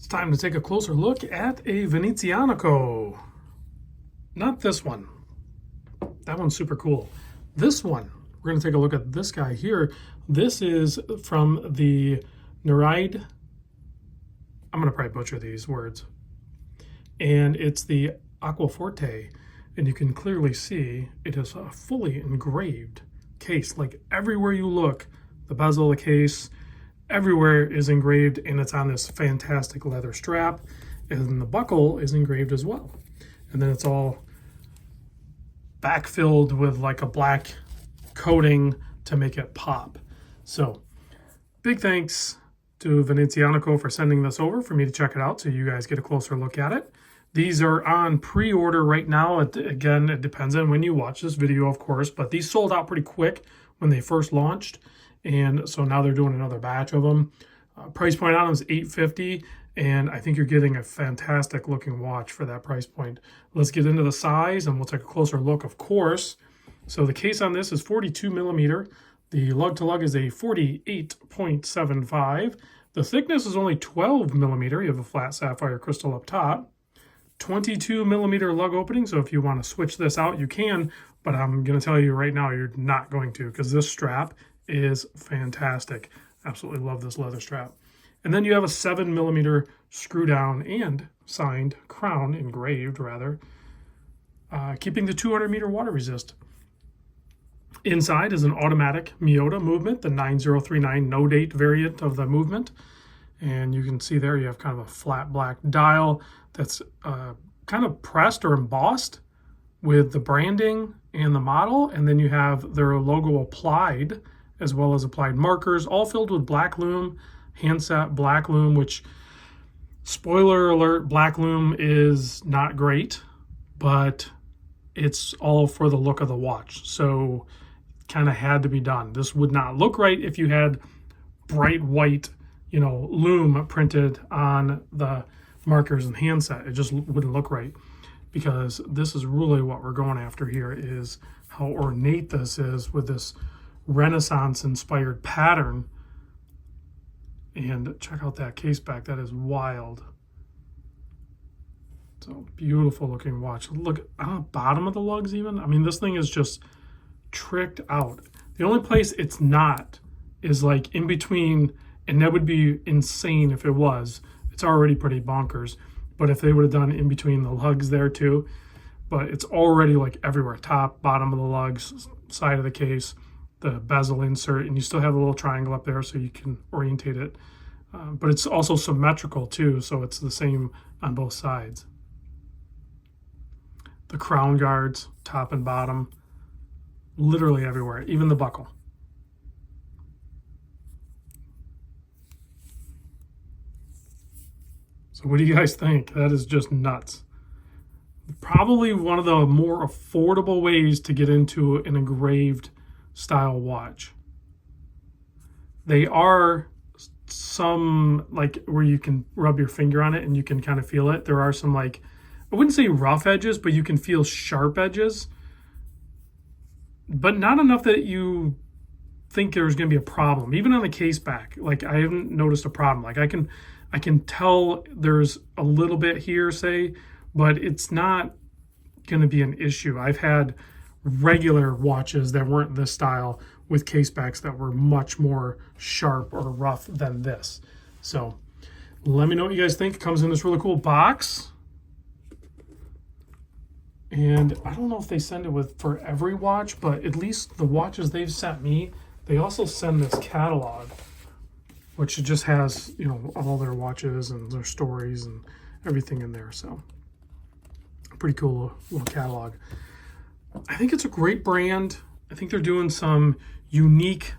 It's time to take a closer look at a Venezianico. Not this one. That one's super cool. This one, we're going to take a look at this guy here. This is from the Nereide. I'm going to probably butcher these words. And it's the Acquaforte. And you can clearly see it is a fully engraved case. Like everywhere you look, the bezel of the case, everywhere is engraved, and it's on this fantastic leather strap, and the buckle is engraved as well. And then it's all backfilled with like a black coating to make it pop. So big thanks to Venezianico for sending this over for me to check it out so you guys get a closer look at it. These are on pre-order right now. Again, it depends on when you watch this video, of course, but these sold out pretty quick when they first launched. And so now they're doing another batch of them. Price point on them is $850, and I think you're getting a fantastic looking watch for that price point. Let's get into the size and we'll take a closer look, of course. So the case on this is 42 millimeter. The lug to lug is a 48.75. The thickness is only 12 millimeter. You have a flat sapphire crystal up top. 22 millimeter lug opening. So if you want to switch this out, you can, but I'm going to tell you right now, you're not going to, because this strap is fantastic. Absolutely love this leather strap. And then you have a 7 millimeter screw down and signed crown, engraved rather, keeping the 200 meter water resist. Inside is an automatic Miyota movement, the 9039 no date variant of the movement. And you can see there you have kind of a flat black dial that's kind of pressed or embossed with the branding and the model. And then you have their logo applied, as well as applied markers, all filled with black loom, handset black loom, which, spoiler alert, black loom is not great, but it's all for the look of the watch. So kind of had to be done. This would not look right if you had bright white, loom printed on the markers and handset. It just wouldn't look right, because this is really what we're going after here, is how ornate this is with this Renaissance inspired pattern. And check out that case back. That is wild. So beautiful looking watch. Look on the bottom of the lugs even. I mean, this thing is just tricked out. The only place it's not is like in between, and that would be insane if it was. It's already pretty bonkers. But if they would have done in between the lugs there too, but it's already like everywhere. Top, bottom of the lugs, side of the case, the bezel insert, and you still have a little triangle up there so you can orientate it. But it's also symmetrical too, so it's the same on both sides. The crown guards, top and bottom, literally everywhere, even the buckle. So what do you guys think? That is just nuts. Probably one of the more affordable ways to get into an engraved style watch. They are some like where you can rub your finger on it and you can kind of feel it. There are some, like, I wouldn't say rough edges, but you can feel sharp edges, but not enough that you think there's going to be a problem. Even on the case back, like, I haven't noticed a problem. Like I can tell there's a little bit here, say, but it's not going to be an issue. I've had regular watches that weren't this style with case backs that were much more sharp or rough than this. So let me know what you guys think. It comes in this really cool box. And I don't know if they send it with for every watch, but at least the watches they've sent me, they also send this catalog, which just has, all their watches and their stories and everything in there. So pretty cool little catalog. I think it's a great brand. I think they're doing some unique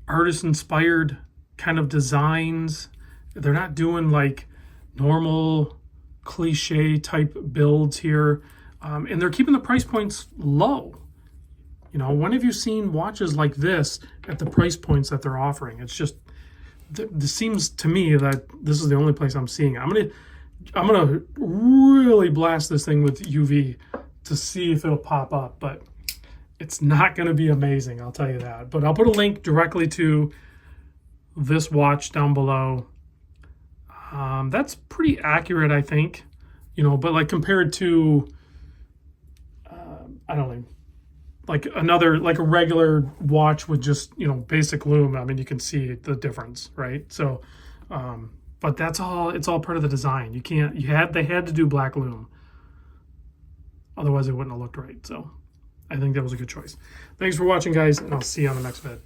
artist-inspired kind of designs. They're not doing like normal cliche type builds here. And they're keeping the price points low. When have you seen watches like this at the price points that they're offering? It's just, this seems to me that this is the only place I'm seeing it. I'm gonna really blast this thing with UV to see if it'll pop up, but it's not going to be amazing, I'll tell you that. But I'll put a link directly to this watch down below. That's pretty accurate, I think. You know, but like compared to, I don't know, like like a regular watch with just, you know, basic lume, I mean, you can see the difference, right? So, but that's all, it's all part of the design. You can't, they had to do black lume. Otherwise it wouldn't have looked right. So I think that was a good choice. Thanks for watching, guys, and I'll see you on the next vid.